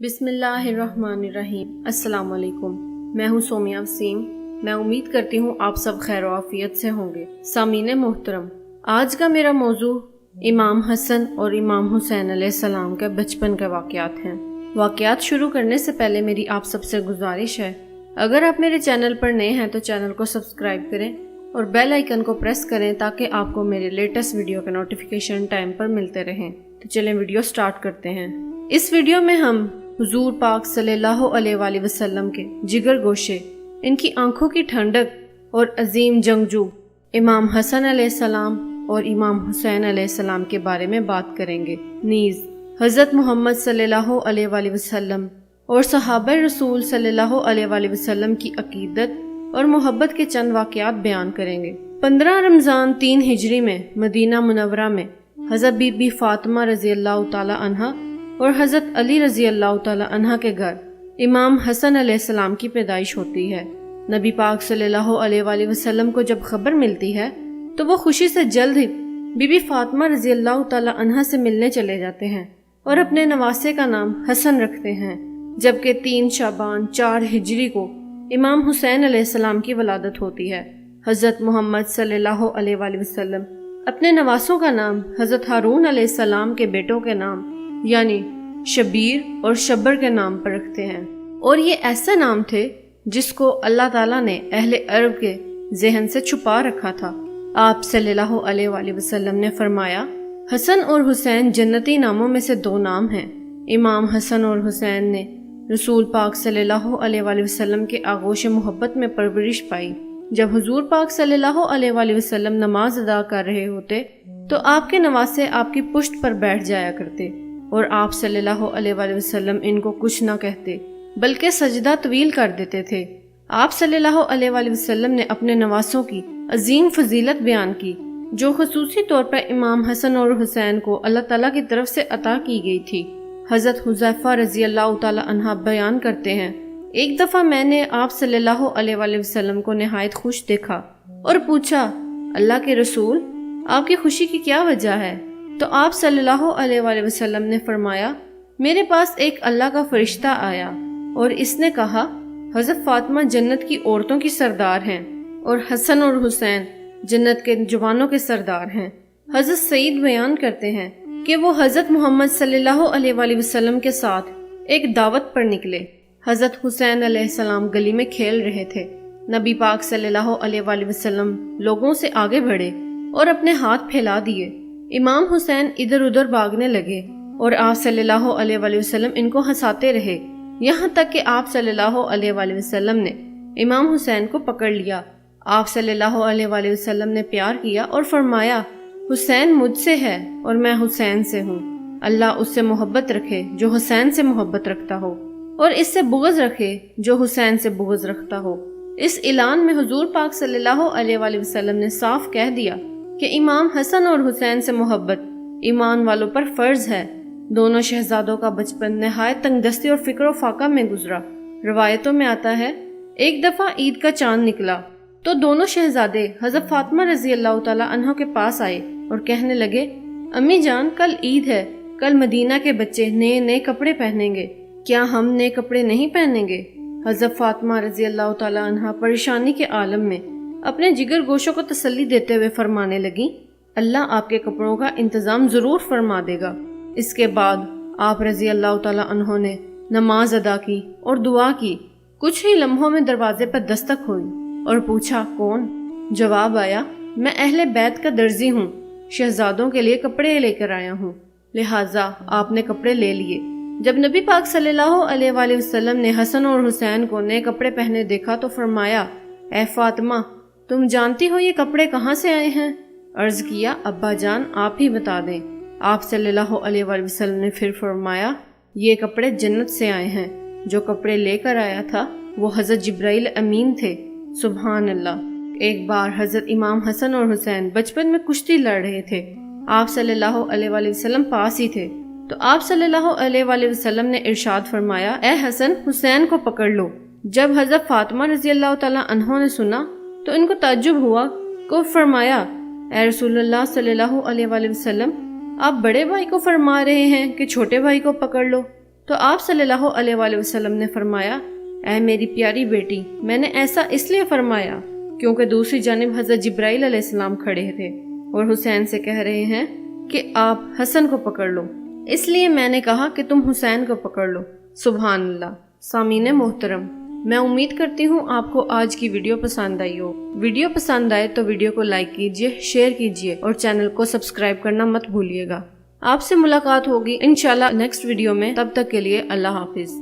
بسم اللہ الرحمن الرحیم۔ السلام علیکم، میں ہوں سومیہ وسیم۔ میں امید کرتی ہوں آپ سب خیر و عافیت سے ہوں گے۔ سامعین محترم، آج کا میرا موضوع امام حسن اور امام حسین علیہ السلام کے بچپن کے واقعات ہیں۔ واقعات شروع کرنے سے پہلے میری آپ سب سے گزارش ہے، اگر آپ میرے چینل پر نئے ہیں تو چینل کو سبسکرائب کریں اور بیل آئیکن کو پریس کریں تاکہ آپ کو میرے لیٹسٹ ویڈیو کے نوٹیفیکیشن ٹائم پر ملتے رہیں۔ تو چلیں ویڈیو سٹارٹ کرتے ہیں۔ اس ویڈیو میں ہم حضور پاک صلی اللہ علیہ وآلہ وسلم کے جگر گوشے، ان کی آنکھوں کی ٹھنڈک اور عظیم جنگجو امام حسن علیہ السلام اور امام حسین علیہ السلام کے بارے میں بات کریں گے۔ نیز حضرت محمد صلی اللہ علیہ وآلہ وسلم اور صحابہ رسول صلی اللہ علیہ وآلہ وسلم کی عقیدت اور محبت کے چند واقعات بیان کریں گے۔ 15 رمضان 3 ہجری میں مدینہ منورہ میں حضرت بی بی فاطمہ رضی اللہ تعالی عنہا اور حضرت علی رضی اللہ تعالی عنہ کے گھر امام حسن علیہ السلام کی پیدائش ہوتی ہے۔ نبی پاک صلی اللہ علیہ وآلہ وسلم کو جب خبر ملتی ہے تو وہ خوشی سے جلد ہی بی بی فاطمہ رضی اللہ تعالی عنہ سے ملنے چلے جاتے ہیں اور اپنے نواسے کا نام حسن رکھتے ہیں، جبکہ 3 شعبان 4 ہجری کو امام حسین علیہ السلام کی ولادت ہوتی ہے۔ حضرت محمد صلی اللہ علیہ وآلہ وسلم اپنے نواسوں کا نام حضرت ہارون علیہ السلام کے بیٹوں کے نام یعنی شبیر اور شبر کے نام پر رکھتے ہیں، اور یہ ایسا نام تھے جس کو اللہ تعالیٰ نے اہل عرب کے ذہن سے چھپا رکھا تھا۔ آپ صلی اللہ علیہ وآلہ وسلم نے فرمایا، حسن اور حسین جنتی ناموں میں سے 2 نام ہیں۔ امام حسن اور حسین نے رسول پاک صلی اللہ علیہ وآلہ وسلم کے آغوش محبت میں پرورش پائی۔ جب حضور پاک صلی اللہ علیہ وآلہ وسلم نماز ادا کر رہے ہوتے تو آپ کے نواسے آپ کی پشت پر بیٹھ جایا کرتے اور آپ صلی اللہ علیہ وآلہ وسلم ان کو کچھ نہ کہتے بلکہ سجدہ طویل کر دیتے تھے۔ آپ صلی اللہ علیہ وآلہ وسلم نے اپنے نواسوں کی عظیم فضیلت بیان کی جو خصوصی طور پر امام حسن اور حسین کو اللہ تعالیٰ کی طرف سے عطا کی گئی تھی۔ حضرت حذیفہ رضی اللہ تعالی عنہ بیان کرتے ہیں، ایک دفعہ میں نے آپ صلی اللہ علیہ وآلہ وسلم کو نہایت خوش دیکھا اور پوچھا، اللہ کے رسول، آپ کی خوشی کی کیا وجہ ہے؟ تو آپ صلی اللہ علیہ وآلہ وسلم نے فرمایا، میرے پاس ایک اللہ کا فرشتہ آیا اور اس نے کہا، حضرت فاطمہ جنت کی عورتوں کی سردار ہیں اور حسن اور حسین جنت کے جوانوں کے سردار ہیں۔ حضرت سعید بیان کرتے ہیں کہ وہ حضرت محمد صلی اللہ علیہ وآلہ وسلم کے ساتھ ایک دعوت پر نکلے۔ حضرت حسین علیہ السلام گلی میں کھیل رہے تھے۔ نبی پاک صلی اللہ علیہ وآلہ وسلم لوگوں سے آگے بڑھے اور اپنے ہاتھ پھیلا دیے۔ امام حسین ادھر ادھر بھاگنے لگے اور آپ صلی اللہ علیہ وآلہ وسلم ان کو ہنساتے رہے، یہاں تک کہ آپ صلی اللہ علیہ وآلہ وسلم نے امام حسین کو پکڑ لیا۔ آپ صلی اللہ علیہ وآلہ وسلم نے پیار کیا اور فرمایا، حسین مجھ سے ہے اور میں حسین سے ہوں۔ اللہ اس سے محبت رکھے جو حسین سے محبت رکھتا ہو، اور اس سے بغض رکھے جو حسین سے بغض رکھتا ہو۔ اس اعلان میں حضور پاک صلی اللہ علیہ وآلہ وسلم نے صاف کہہ دیا کہ امام حسن اور حسین سے محبت ایمان والوں پر فرض ہے۔ دونوں شہزادوں کا بچپن نہایت تنگ دستی اور فکر و فاقہ میں گزرا۔ روایتوں میں آتا ہے، ایک دفعہ عید کا چاند نکلا تو دونوں شہزادے حضرت فاطمہ رضی اللہ تعالی عنہ کے پاس آئے اور کہنے لگے، امی جان، کل عید ہے، کل مدینہ کے بچے نئے کپڑے پہنیں گے، کیا ہم نئے کپڑے نہیں پہنیں گے؟ حضرت فاطمہ رضی اللہ تعالی عنہ پریشانی کے عالم میں اپنے جگر گوشوں کو تسلی دیتے ہوئے فرمانے لگیں، اللہ آپ کے کپڑوں کا انتظام ضرور فرما دے گا۔ اس کے بعد آپ رضی اللہ تعالی عنہ نے نماز ادا کی اور دعا کی۔ کچھ ہی لمحوں میں دروازے پر دستک ہوئی اور پوچھا، کون؟ جواب آیا، میں اہل بیت کا درزی ہوں، شہزادوں کے لیے کپڑے لے کر آیا ہوں۔ لہٰذا آپ نے کپڑے لے لیے۔ جب نبی پاک صلی اللہ علیہ وآلہ وسلم نے حسن اور حسین کو نئے کپڑے پہنے دیکھا تو فرمایا، اے فاطمہ، تم جانتی ہو یہ کپڑے کہاں سے آئے ہیں؟ عرض کیا، ابا جان آپ ہی بتا دیں۔ آپ صلی اللہ علیہ وآلہ وسلم نے پھر فرمایا، یہ کپڑے جنت سے آئے ہیں۔ جو کپڑے لے کر آیا تھا وہ حضرت جبرائیل امین تھے۔ سبحان اللہ۔ ایک بار حضرت امام حسن اور حسین بچپن میں کشتی لڑ رہے تھے۔ آپ صلی اللہ علیہ وآلہ وسلم پاس ہی تھے تو آپ صلی اللہ علیہ وآلہ وسلم نے ارشاد فرمایا، اے حسن، حسین کو پکڑ لو۔ جب حضرت فاطمہ رضی اللہ تعالیٰ عنہ نے سنا تو ان کو تعجب ہوا کو فرمایا، اے رسول اللہ صلی اللہ علیہ وآلہ وسلم، آپ بڑے بھائی کو فرما رہے ہیں کہ چھوٹے بھائی کو پکڑ لو؟ تو آپ صلی اللہ علیہ وآلہ وسلم نے فرمایا اے میری پیاری بیٹی، میں نے ایسا اس لیے فرمایا کیونکہ دوسری جانب حضرت جبرائیل علیہ السلام کھڑے تھے اور حسین سے کہہ رہے ہیں کہ آپ حسن کو پکڑ لو، اس لیے میں نے کہا کہ تم حسین کو پکڑ لو۔ سبحان اللہ۔ سامعین محترم، میں امید کرتی ہوں آپ کو آج کی ویڈیو پسند آئی ہو۔ ویڈیو پسند آئے تو ویڈیو کو لائک کیجئے، شیئر کیجئے اور چینل کو سبسکرائب کرنا مت بھولیے گا۔ آپ سے ملاقات ہوگی انشاءاللہ نیکسٹ ویڈیو میں، تب تک کے لیے اللہ حافظ۔